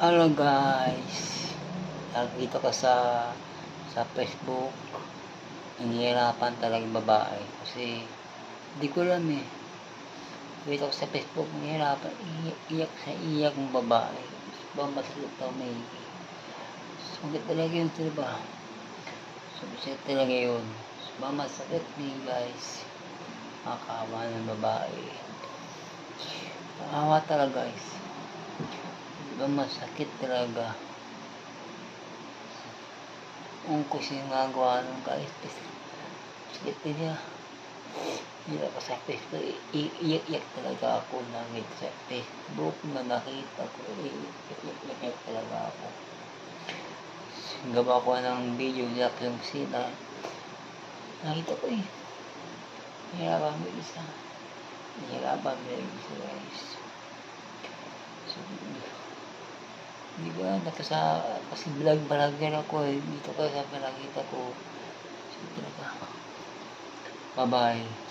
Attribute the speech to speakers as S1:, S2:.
S1: Hello guys, nakikita ko sa Facebook, hinihirapan talagang babae kasi hindi ko alam eh. Nakikita ko sa Facebook, hinihirapan, iyak sa iyak ng babae. Ba masakit daw may sulit talaga yun, diba? Sulit talaga yun. Ba masakit ni guys, makawa ng babae. Makawa talaga guys. Diba masakit talaga. Kung kasi nagawa nung guys, sakit niya. Hindi ako sa Facebook, iyak talaga ako nangit sa Facebook na nakita ko, iyak talaga ako. Gawa ko ng video niya yung sina, nakita ko eh. Hirapan mo isa guys. So, hindi ko alam, kasi vlog ako eh, dito ko sa nakita ko. So, talaga. Bye bye.